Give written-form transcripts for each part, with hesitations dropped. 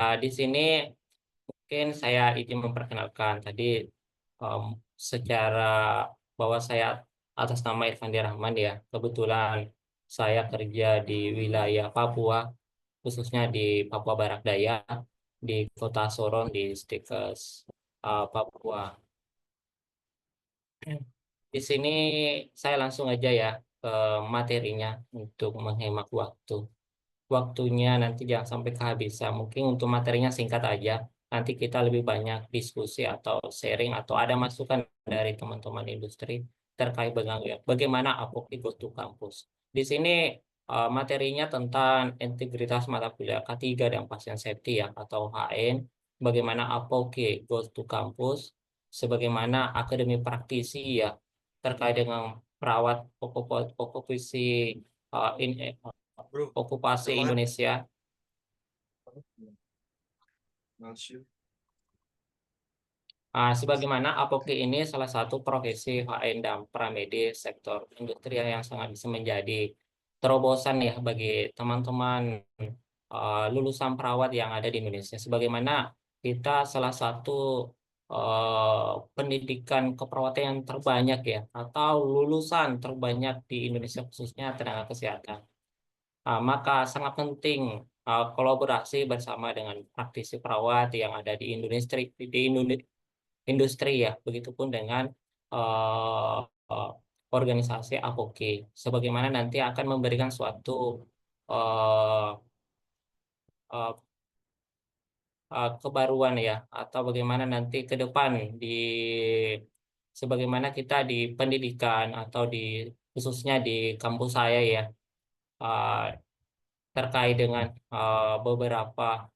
Di sini mungkin saya izin memperkenalkan tadi em, secara bahwa saya atas nama Irfandi Rahman ya. Kebetulan saya kerja di wilayah Papua, khususnya di Papua Barat Daya, di Kota Sorong di Stikes, Papua. Di sini saya langsung aja ya ke materinya untuk menghemat waktu. Waktunya nanti jangan sampai kehabisan. Mungkin untuk materinya singkat aja. Nanti kita lebih banyak diskusi atau sharing atau ada masukan dari teman-teman industri terkait dengan ya, bagaimana Apoki Goes to Campus. Di sini materinya tentang integritas mata kuliah K3 dan pasien safety ya atau HN. Bagaimana Apoki Goes to Campus. Sebagaimana akademi praktisi ya terkait dengan perawat okupasi Bro, okupasi keluar. Indonesia. Sebagaimana Apoki ini salah satu profesi HN dan pramedis sektor industrial yang sangat bisa menjadi terobosan ya bagi teman-teman lulusan perawat yang ada di Indonesia. Sebagaimana kita salah satu pendidikan keperawatan yang terbanyak ya, atau lulusan terbanyak di Indonesia khususnya tenaga kesehatan. Maka sangat penting kolaborasi bersama dengan praktisi perawat yang ada di industri ya, begitupun dengan eh, eh, organisasi APOKI, sebagaimana nanti akan memberikan suatu eh, eh, kebaruan ya, atau bagaimana nanti ke depan di sebagaimana kita di pendidikan atau di khususnya di kampus saya ya, eh, terkait dengan beberapa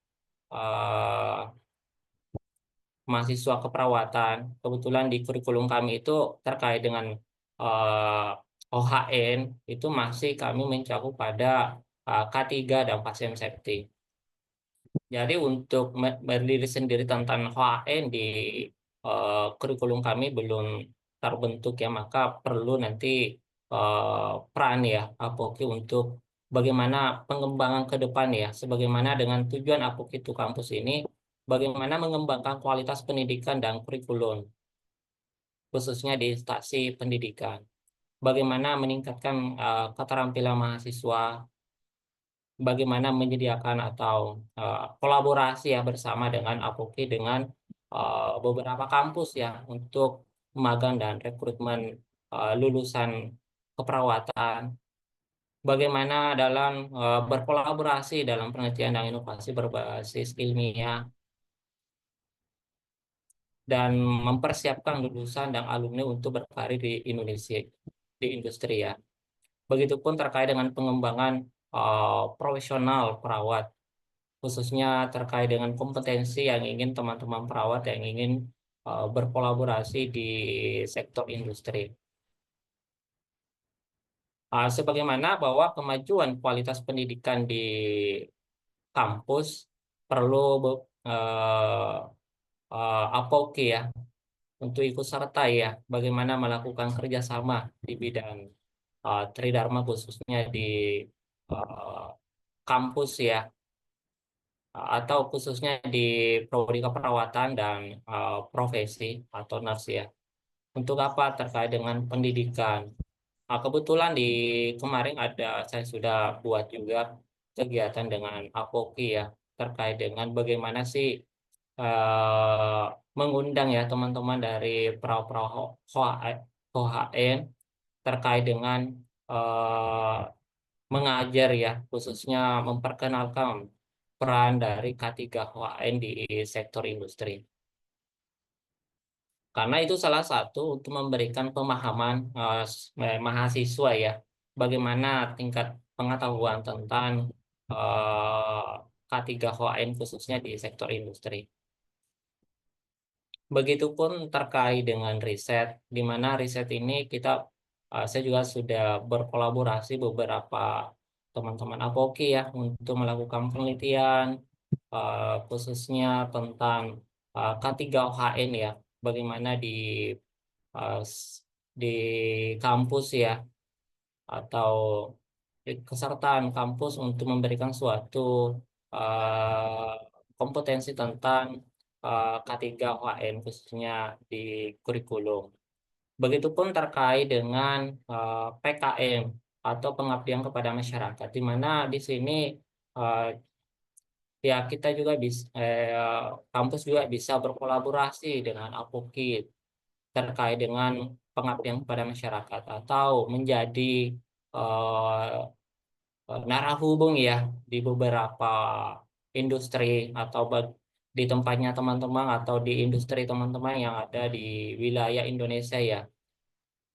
eh, mahasiswa keperawatan. Kebetulan di kurikulum kami itu terkait dengan OHN itu masih kami mencakup pada K3 dan pasien safety. Jadi untuk berdiri sendiri tentang OHN di kurikulum kami belum terbentuk ya, maka perlu nanti peran ya Apoki untuk bagaimana pengembangan ke depan ya, sebagaimana dengan tujuan Apoki itu kampus ini, bagaimana mengembangkan kualitas pendidikan dan kurikulum, khususnya di instansi pendidikan. Bagaimana meningkatkan keterampilan mahasiswa, bagaimana menyediakan atau kolaborasi ya bersama dengan Apoki dengan beberapa kampus ya untuk magang dan rekrutmen lulusan keperawatan. Bagaimana dalam berkolaborasi dalam penelitian dan inovasi berbasis ilmiah dan mempersiapkan lulusan dan alumni untuk berkarir di Indonesia di industri ya. Begitupun terkait dengan pengembangan profesional perawat, khususnya terkait dengan kompetensi yang ingin teman-teman perawat yang ingin berkolaborasi di sektor industri. Sebagaimana bahwa kemajuan kualitas pendidikan di kampus perlu APOKI ya untuk ikut serta ya bagaimana melakukan kerjasama di bidang Tridharma khususnya di uh, kampus ya, atau khususnya di prodi keperawatan dan profesi atau nurse ya. Untuk apa? Terkait dengan pendidikan. Kebetulan di kemarin saya sudah buat juga kegiatan dengan Apoki ya terkait dengan bagaimana sih eh, mengundang ya teman-teman dari perahu-perahu OHN terkait dengan eh, mengajar ya, khususnya memperkenalkan peran dari K3 HN di sektor industri. Karena itu salah satu untuk memberikan pemahaman mahasiswa ya, bagaimana tingkat pengetahuan tentang eh, K3 HN khususnya di sektor industri. Begitupun terkait dengan riset, di mana riset ini saya juga sudah berkolaborasi beberapa teman-teman Apoki ya untuk melakukan penelitian khususnya tentang K3OHN ya, bagaimana di kampus ya atau kesertaan kampus untuk memberikan suatu kompetensi tentang K3 UHN khususnya di kurikulum. Begitupun terkait dengan PKM atau pengabdian kepada masyarakat, di mana di sini eh, ya kita juga bisa kampus juga bisa berkolaborasi dengan Apokit terkait dengan pengabdian kepada masyarakat atau menjadi eh, narahubung ya di beberapa industri atau di tempatnya teman-teman atau di industri teman-teman yang ada di wilayah Indonesia ya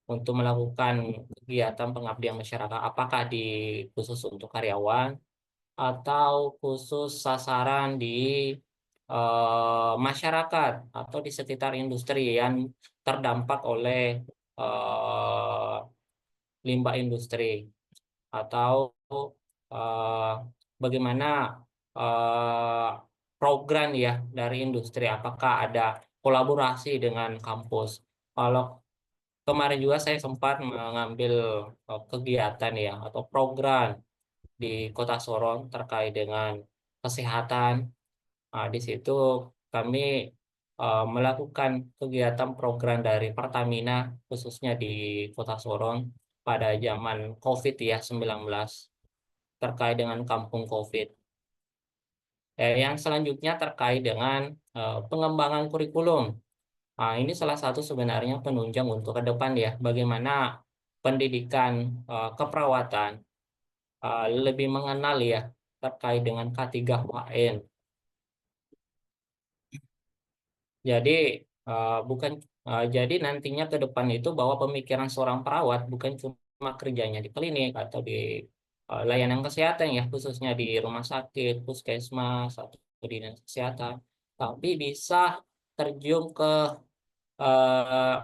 untuk melakukan kegiatan pengabdian masyarakat apakah di khusus untuk karyawan atau khusus sasaran di masyarakat atau di sekitar industri yang terdampak oleh eh, limbah industri atau eh, bagaimana eh, program ya dari industri, apakah ada kolaborasi dengan kampus. Kalau kemarin juga saya sempat mengambil kegiatan ya atau program di Kota Sorong terkait dengan kesehatan. Nah, di situ kami melakukan kegiatan program dari Pertamina khususnya di Kota Sorong pada zaman COVID ya 19 terkait dengan kampung COVID. Yang selanjutnya terkait dengan pengembangan kurikulum. Nah, ini salah satu sebenarnya penunjang untuk ke depan ya, bagaimana pendidikan keperawatan lebih mengenal ya terkait dengan K3 UHN. Jadi bukan jadi nantinya ke depan itu bahwa pemikiran seorang perawat bukan cuma kerjanya di klinik atau di layanan kesehatan ya khususnya di rumah sakit, puskesmas atau dinas kesehatan, tapi bisa terjun ke eh,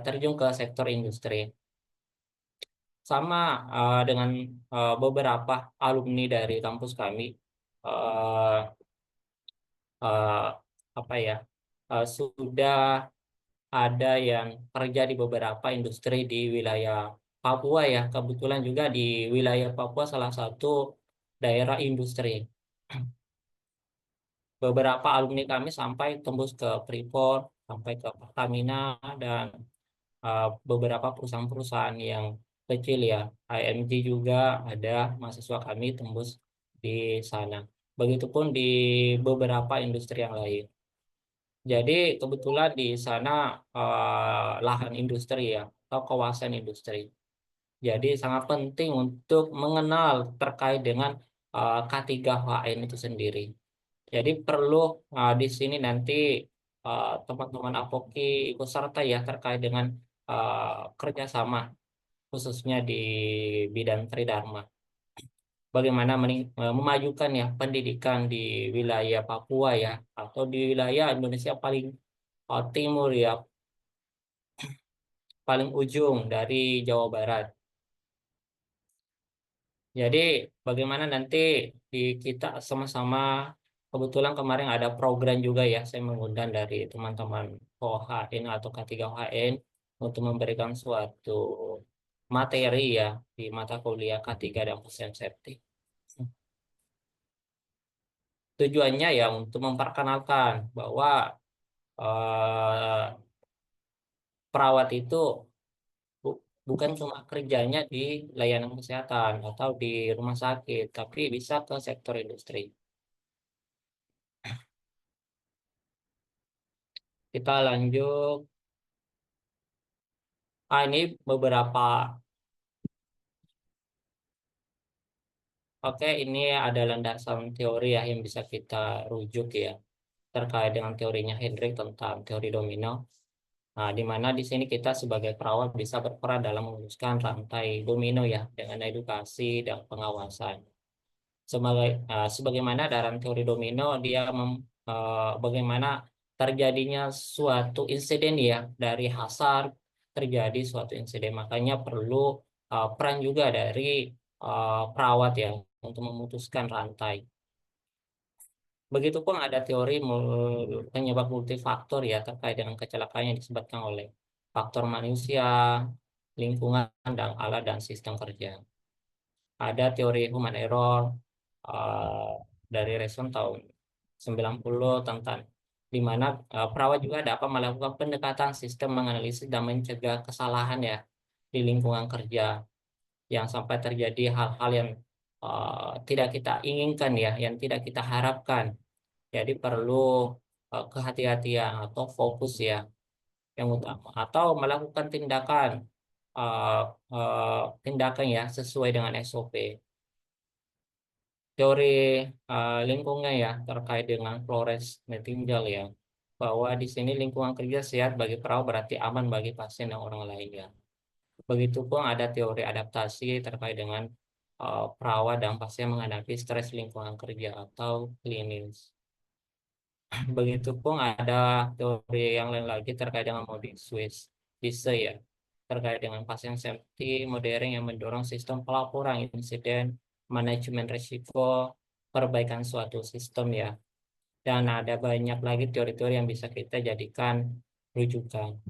terjun ke sektor industri. Sama dengan beberapa alumni dari kampus kami eh, eh, apa ya sudah ada yang kerja di beberapa industri di wilayah Papua ya. Kebetulan juga di wilayah Papua salah satu daerah industri. Beberapa alumni kami sampai tembus ke Freeport, sampai ke Pertamina dan beberapa perusahaan-perusahaan yang kecil ya. IMG juga ada mahasiswa kami tembus di sana. Begitupun di beberapa industri yang lain. Jadi kebetulan di sana lahan industri ya atau kawasan industri. Jadi sangat penting untuk mengenal terkait dengan K3HN itu sendiri. Jadi perlu di sini nanti teman-teman Apoki ikut serta ya terkait dengan kerjasama khususnya di bidang Tridharma. Bagaimana memajukan ya pendidikan di wilayah Papua ya atau di wilayah Indonesia paling timur ya paling ujung dari Jawa Barat. Jadi bagaimana nanti di kita sama-sama kebetulan kemarin ada program juga ya saya mengundang dari teman-teman OHN atau K3 OHN untuk memberikan suatu materi ya di mata kuliah K3 dan Food Safety. Tujuannya ya untuk memperkenalkan bahwa eh, perawat itu bukan cuma kerjanya di layanan kesehatan atau di rumah sakit, tapi bisa ke sektor industri. Kita lanjut. Ini beberapa. Oke, ini ada landasan teori ya yang bisa kita rujuk ya terkait dengan teorinya Hendrik tentang teori domino. Nah, di mana di sini kita sebagai perawat bisa berperan dalam memutuskan rantai domino ya dengan edukasi dan pengawasan. Sebagaimana dalam teori domino dia bagaimana terjadinya suatu insiden ya dari hasar terjadi suatu insiden makanya perlu peran juga dari perawat ya untuk memutuskan rantai. Begitupun ada teori penyebab multifaktor ya terkait dengan kecelakaan yang disebabkan oleh faktor manusia, lingkungan, dan alat dan sistem kerja. Ada teori human error, dari Rason tahun 90 tentang di mana perawat juga dapat melakukan pendekatan sistem menganalisis dan mencegah kesalahan ya di lingkungan kerja yang sampai terjadi hal-hal yang tidak kita inginkan ya, yang tidak kita harapkan. Jadi perlu kehati-hatian atau fokus ya yang utama atau melakukan uh, tindakan ya sesuai dengan SOP. Teori lingkungan ya terkait dengan Flores Nightingale ya bahwa di sini lingkungan kerja sehat bagi perawat berarti aman bagi pasien dan orang lain ya. Begitupun ada teori adaptasi terkait dengan perawat dan pasien menghadapi stres lingkungan kerja atau klinis. Begitupun ada teori yang lain lagi terkait dengan model Swiss. Bisa ya, terkait dengan pasien safety modern yang mendorong sistem pelaporan insiden, manajemen risiko, perbaikan suatu sistem ya. Dan ada banyak lagi teori-teori yang bisa kita jadikan rujukan.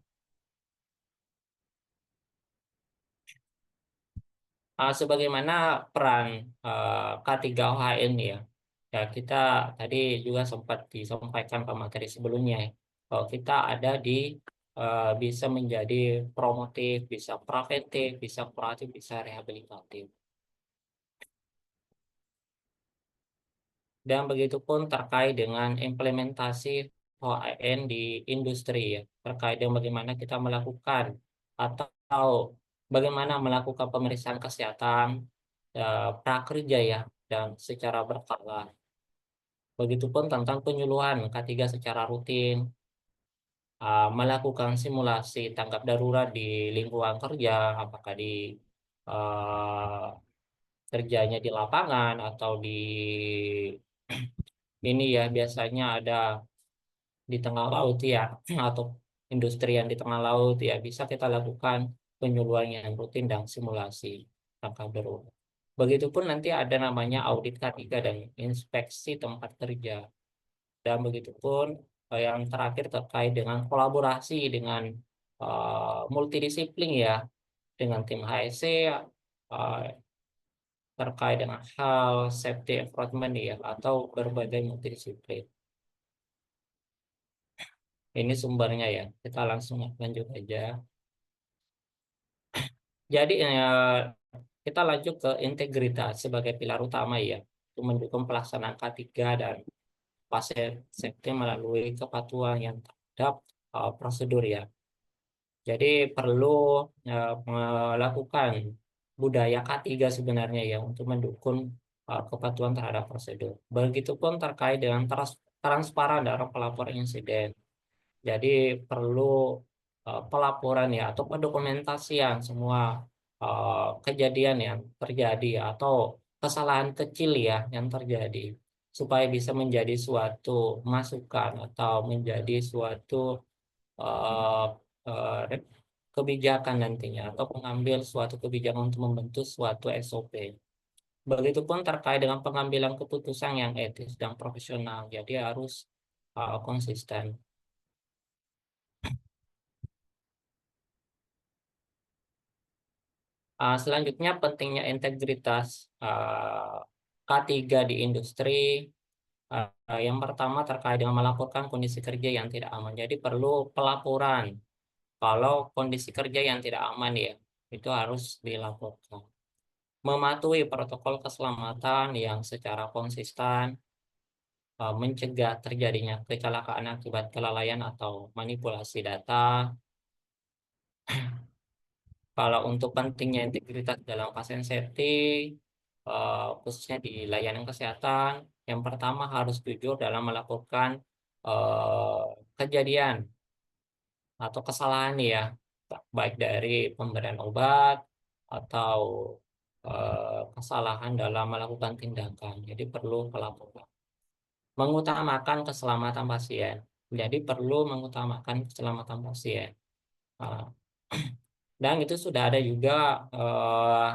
Sebagaimana peran K3OHN ya. Ya, kita tadi juga sempat disampaikan pemateri sebelumnya ya. Kalau kita ada di bisa menjadi promotif, bisa preventif, bisa kuratif, bisa rehabilitatif. Dan begitu pun terkait dengan implementasi OHN di industri ya, terkait dengan bagaimana kita melakukan atau bagaimana melakukan pemeriksaan kesehatan prakerja ya dan secara berkala. Begitupun tentang penyuluhan K3 secara rutin, melakukan simulasi tanggap darurat di lingkungan kerja, apakah di uh, kerjanya di lapangan atau di ini ya biasanya ada di tengah laut ya atau industri yang di tengah laut ya bisa kita lakukan penyuluhan yang rutin dan simulasi tanggap darurat. Begitupun nanti ada namanya audit K3 dan inspeksi tempat kerja. Dan begitupun yang terakhir terkait dengan kolaborasi dengan multidisiplin ya, dengan tim HSC terkait dengan hal safety environment ya, atau berbagai multidisiplin. Ini sumbernya ya, kita langsung lanjut aja. Jadi kita lanjut ke integritas sebagai pilar utama ya, untuk mendukung pelaksanaan K3 dan pasien safety melalui kepatuhan yang terhadap prosedur ya. Jadi perlu melakukan budaya K3 sebenarnya ya untuk mendukung kepatuhan terhadap prosedur. Begitupun terkait dengan transparan dalam pelaporan insiden. Jadi perlu pelaporan ya atau pendokumentasian semua kejadian yang terjadi atau kesalahan kecil ya yang terjadi supaya bisa menjadi suatu masukan atau menjadi suatu eh, eh, kebijakan nantinya atau mengambil suatu kebijakan untuk membentuk suatu SOP. Begitupun terkait dengan pengambilan keputusan yang etis dan profesional. Jadi harus konsisten. Selanjutnya pentingnya integritas K3 di industri. Yang pertama terkait dengan melaporkan kondisi kerja yang tidak aman. Jadi perlu pelaporan kalau kondisi kerja yang tidak aman ya, itu harus dilaporkan. Mematuhi protokol keselamatan yang secara konsisten, mencegah terjadinya kecelakaan akibat kelalaian atau manipulasi data. Kalau untuk pentingnya integritas dalam pasien safety, khususnya di layanan kesehatan, yang pertama harus jujur dalam melakukan eh, kejadian atau kesalahan ya, baik dari pemberian obat atau kesalahan dalam melakukan tindakan. Jadi perlu pelaporan. Mengutamakan keselamatan pasien. Jadi perlu mengutamakan keselamatan pasien. Ah, Dan itu sudah ada juga eh,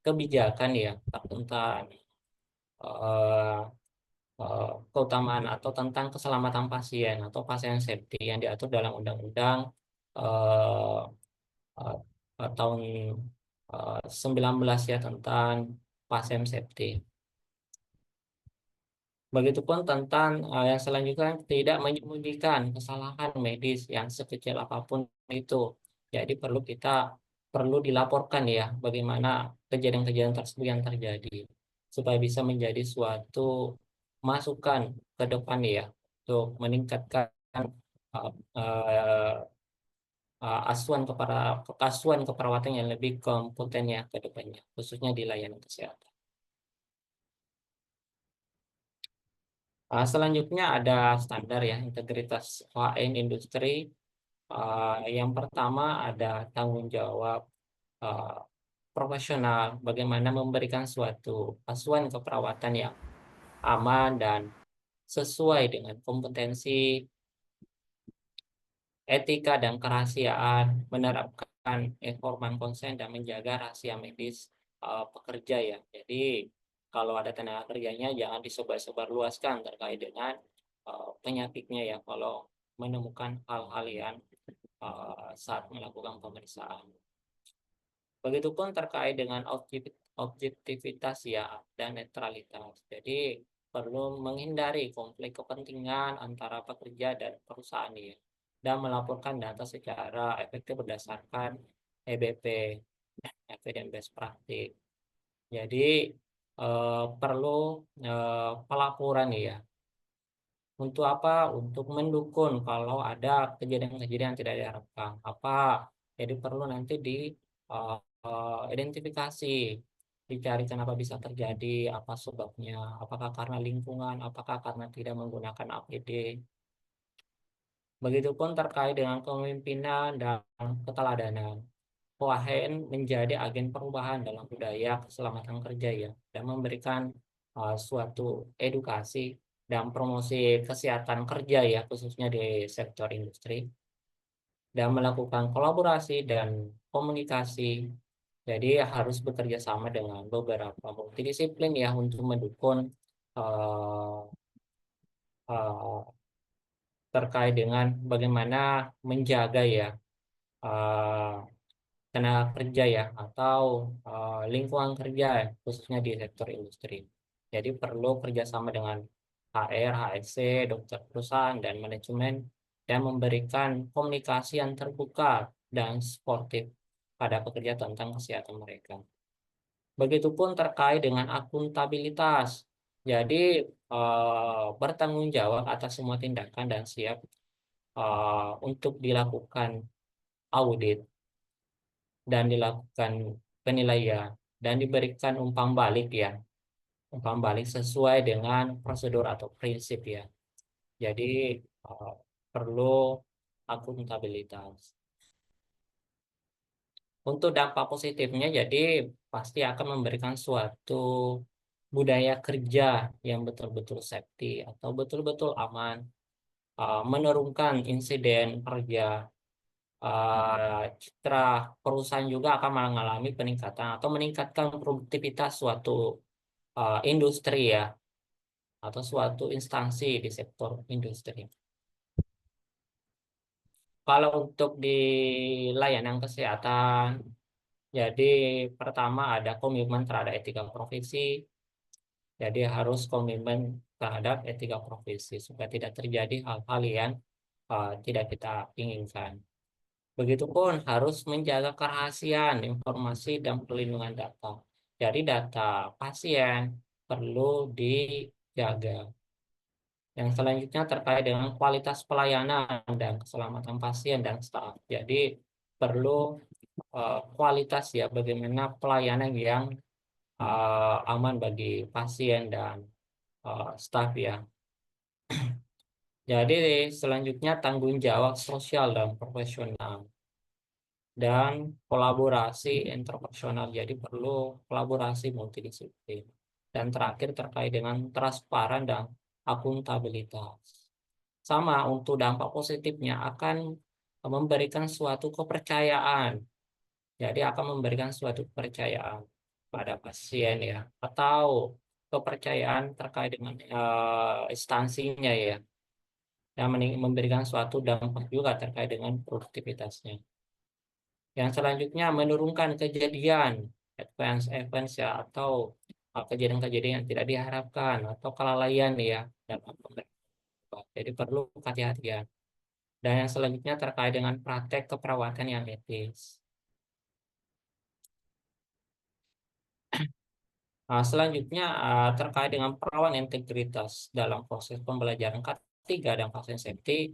kebijakan ya tentang eh, keutamaan atau tentang keselamatan pasien atau pasien safety yang diatur dalam Undang-Undang eh, eh, tahun 19 ya tentang pasien safety. Begitupun tentang yang selanjutnya, tidak menyembunyikan kesalahan medis yang sekecil apapun itu. Jadi perlu dilaporkan ya bagaimana kejadian-kejadian tersebut yang terjadi supaya bisa menjadi suatu masukan ke depan ya untuk meningkatkan uh, uh, asuhan keperawatan yang lebih kompeten ya ke depannya, khususnya di layanan kesehatan. Selanjutnya ada standar ya integritas HN industri. Yang pertama ada tanggung jawab uh, profesional, bagaimana memberikan suatu asuhan keperawatan yang aman dan sesuai dengan kompetensi, etika dan kerahasiaan, menerapkan informan konsen dan menjaga rahasia medis pekerja ya. Jadi kalau ada tenaga kerjanya jangan disebar-sebar luaskan terkait dengan penyakitnya ya kalau menemukan hal-hal yang saat melakukan pemeriksaan. Begitupun terkait dengan objektivitas ya dan netralitas. Jadi perlu menghindari konflik kepentingan antara pekerja dan perusahaan ya, dan melaporkan data secara efektif berdasarkan EBP, Evidence Based Practice. Jadi perlu pelaporan ya. Untuk apa? Untuk mendukung kalau ada kejadian-kejadian yang tidak diharapkan. Jadi perlu nanti uh, identifikasi, dicari kenapa bisa terjadi, apa sebabnya, apakah karena lingkungan, apakah karena tidak menggunakan APD. Begitupun terkait dengan kepemimpinan dan keteladanan. OAHN menjadi agen perubahan dalam budaya keselamatan kerja ya, dan memberikan suatu edukasi dan promosi kesehatan kerja ya, khususnya di sektor industri, dan melakukan kolaborasi dan komunikasi. Jadi harus bekerja sama dengan beberapa multidisiplin ya untuk mendukung uh, uh, terkait dengan bagaimana menjaga ya uh, tenaga kerja ya atau lingkungan kerja khususnya di sektor industri. Jadi perlu kerjasama dengan HR, HSC, dokter perusahaan dan manajemen dan memberikan komunikasi yang terbuka dan sportif pada pekerja tentang kesehatan mereka. Begitupun terkait dengan akuntabilitas. Jadi bertanggung jawab atas semua tindakan dan siap untuk dilakukan audit dan dilakukan penilaian dan diberikan umpan balik ya, umpan balik sesuai dengan prosedur atau prinsip ya. Jadi eh, perlu akuntabilitas. Untuk dampak positifnya, jadi pasti akan memberikan suatu budaya kerja yang betul-betul safety atau betul-betul aman, menurunkan insiden kerja, citra perusahaan juga akan mengalami peningkatan atau meningkatkan produktivitas suatu industri ya atau suatu instansi di sektor industri. Kalau untuk di layanan kesehatan, jadi pertama ada komitmen terhadap etika profesi, jadi harus komitmen terhadap etika profesi supaya tidak terjadi hal-hal yang tidak kita inginkan. Begitupun harus menjaga kerahasiaan informasi dan perlindungan data. Jadi data pasien perlu dijaga. Yang selanjutnya terkait dengan kualitas pelayanan dan keselamatan pasien dan staf. Jadi perlu kualitas ya, bagaimana pelayanan yang aman bagi pasien dan staf ya. Jadi selanjutnya tanggung jawab sosial dan profesional dan kolaborasi interpersonal. Jadi perlu kolaborasi multidisiplin. Dan terakhir terkait dengan transparan dan akuntabilitas. Sama untuk dampak positifnya akan memberikan suatu kepercayaan. Jadi akan memberikan suatu kepercayaan pada pasien ya, atau kepercayaan terkait dengan instansinya ya, dan memberikan suatu dampak juga terkait dengan produktivitasnya. Yang selanjutnya menurunkan kejadian advance events ya atau kejadian-kejadian yang tidak diharapkan atau kelalaian ya dalam pemeriksaan. Jadi perlu kehati-hatian. Dan yang selanjutnya terkait dengan praktek keperawatan yang etis. Selanjutnya terkait dengan perawan integritas dalam proses pembelajaran K3 dan pasien safety.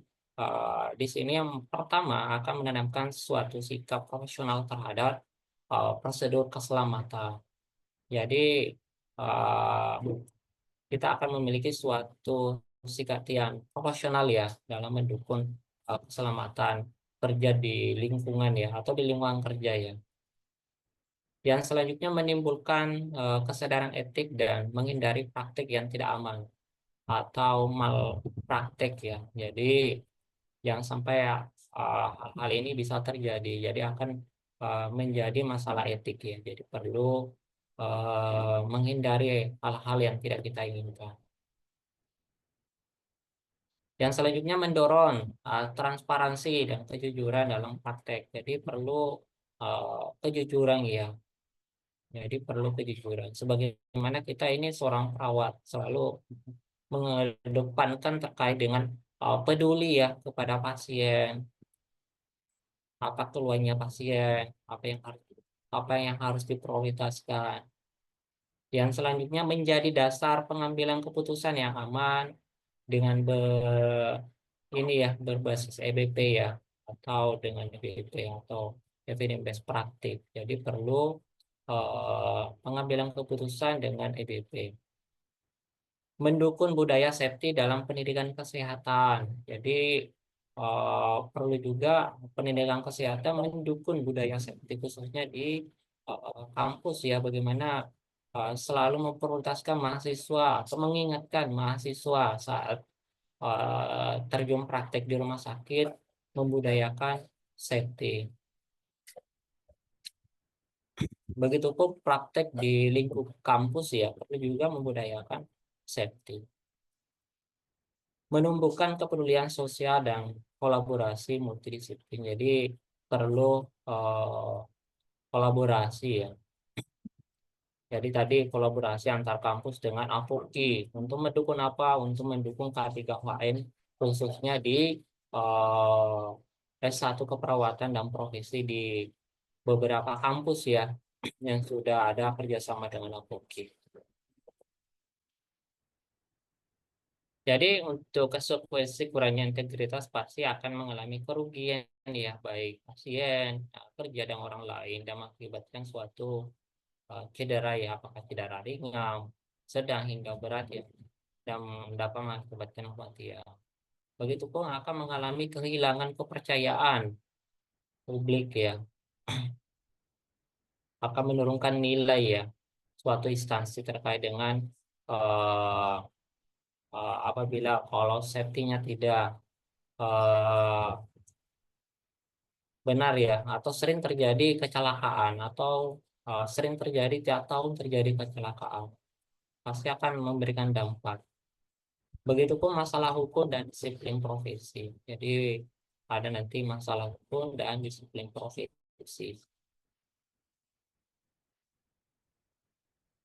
Di sini yang pertama akan menanamkan suatu sikap profesional terhadap prosedur keselamatan. Jadi uh, kita akan memiliki suatu sikap yang profesional ya dalam mendukung keselamatan kerja di lingkungan ya atau di lingkungan kerja ya. Yang selanjutnya menimbulkan kesadaran etik dan menghindari praktik yang tidak aman atau malpraktek ya. Jadi yang sampai hal-hal ini bisa terjadi. Jadi akan menjadi masalah etik ya. Jadi perlu menghindari hal-hal yang tidak kita inginkan. Yang selanjutnya mendorong transparansi dan kejujuran dalam praktek. Jadi perlu kejujuran ya. Jadi perlu kejujuran. Sebagaimana kita ini seorang perawat selalu mengedepankan terkait dengan peduli ya kepada pasien, apa keluhannya pasien, apa yang harus diprioritaskan. Yang selanjutnya menjadi dasar pengambilan keputusan yang aman dengan ini ya berbasis EBP ya atau dengan EBP atau evidence based practice. Jadi perlu pengambilan keputusan dengan EBP. Mendukung budaya safety dalam pendidikan kesehatan. Jadi perlu juga pendidikan kesehatan mendukung budaya safety khususnya di kampus ya bagaimana selalu memprioritaskan mahasiswa atau mengingatkan mahasiswa saat terjun praktek di rumah sakit membudayakan safety. Begitupun praktek di lingkup kampus ya perlu juga membudayakan safety. Menumbuhkan kepedulian sosial dan kolaborasi multidisiplin. Jadi perlu kolaborasi ya. Jadi tadi kolaborasi antar kampus dengan APOKI untuk mendukung apa? Untuk mendukung K3KN khususnya di S1 keperawatan dan profesi di beberapa kampus ya yang sudah ada kerjasama dengan APOKI. Jadi untuk konsekuensi kurangnya integritas pasti akan mengalami kerugian ya baik pasien, kerja dan orang lain dan mengakibatkan suatu cedera ya apakah cedera ringan, sedang hingga berat ya dan dapat mengakibatkan kematian. Begitupun akan mengalami kehilangan kepercayaan publik ya, akan menurunkan nilai ya suatu instansi terkait dengan eh, apabila kalau safety-nya tidak eh, benar ya atau sering terjadi kecelakaan atau sering terjadi tiap tahun terjadi kecelakaan pasti akan memberikan dampak. Begitupun masalah hukum dan disiplin profesi. Jadi ada nanti masalah hukum dan disiplin profesi.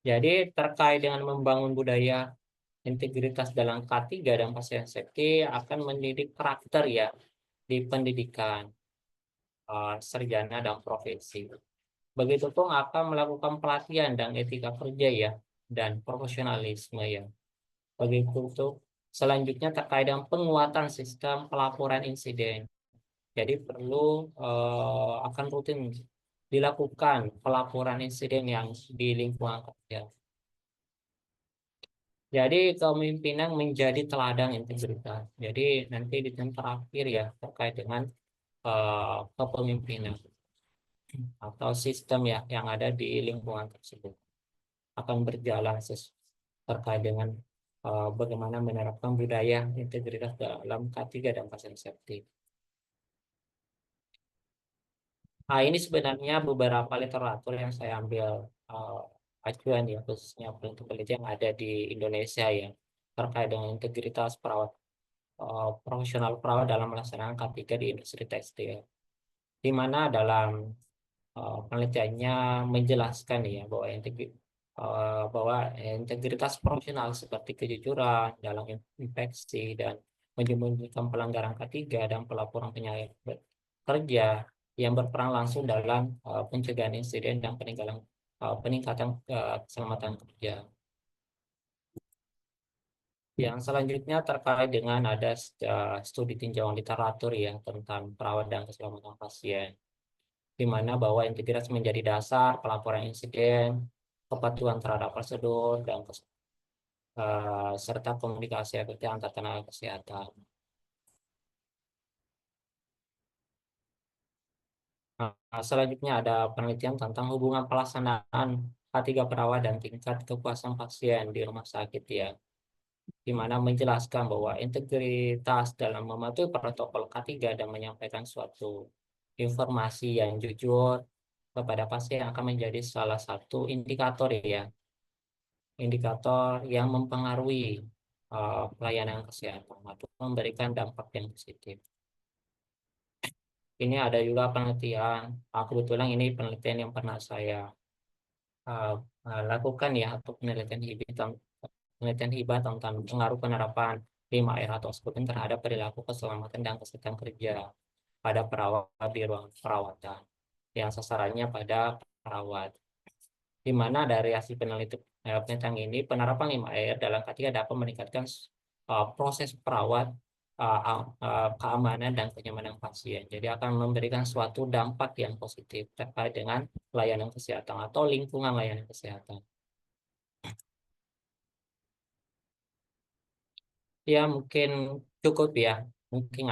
Jadi terkait dengan membangun budaya integritas dalam K3 dan pasien safety akan mendidik karakter ya di pendidikan sarjana dan profesi. Begitupun akan melakukan pelatihan dan etika kerja ya dan profesionalisme ya. Begitu selanjutnya terkait dengan penguatan sistem pelaporan insiden. Jadi perlu akan rutin dilakukan pelaporan insiden yang di lingkungan kerja. Jadi kepemimpinan menjadi teladan integritas. Jadi nanti di tahap terakhir ya terkait dengan kepemimpinan atau sistem ya yang ada di lingkungan tersebut akan berjalan terkait dengan bagaimana menerapkan budaya integritas dalam K3 dan pasien safety. Nah, ini sebenarnya beberapa literatur yang saya ambil acuan ya, khususnya peneliti yang ada di Indonesia ya, terkait dengan integritas perawat profesional perawat dalam melaksanakan K3 di industri tekstil. Di mana dalam penelitiannya menjelaskan ya bahwa bahwa integritas profesional seperti kejujuran dalam inspeksi dan menyembunyikan pelanggaran K3 dan pelaporan penyayang kerja yang berperan langsung dalam pencegahan insiden dan peningkatan keselamatan kerja. Yang selanjutnya terkait dengan ada studi tinjauan literatur ya tentang perawat dan keselamatan pasien, di mana bahwa integritas menjadi dasar pelaporan insiden, kepatuhan terhadap prosedur, dan serta komunikasi efektif antar tenaga kesehatan. Nah, selanjutnya ada penelitian tentang hubungan pelaksanaan K3 perawat dan tingkat kepuasan pasien di rumah sakit ya, di mana menjelaskan bahwa integritas dalam mematuhi protokol K3 dan menyampaikan suatu informasi yang jujur kepada pasien akan menjadi salah satu indikator ya, indikator yang mempengaruhi pelayanan kesehatan atau memberikan dampak yang positif. Ini ada juga penelitian, kebetulan ini penelitian yang pernah saya uh, lakukan ya, atau penelitian hibah tentang pengaruh penerapan 5R atau SPOTIN terhadap perilaku keselamatan dan kesehatan kerja pada perawat di ruang perawatan yang sasarannya pada perawat, di mana dari hasil penelitian ini penerapan 5R dalam K3 dapat meningkatkan proses perawat, keamanan dan kenyamanan pasien. Jadi akan memberikan suatu dampak yang positif terkait dengan layanan kesehatan atau lingkungan layanan kesehatan. Ya mungkin cukup ya. Mungkin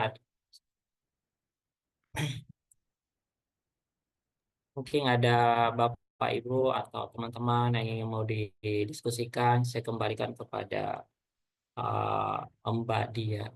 ada Bapak Ibu atau teman-teman yang ingin mau didiskusikan, saya kembalikan kepada Mbak Dia.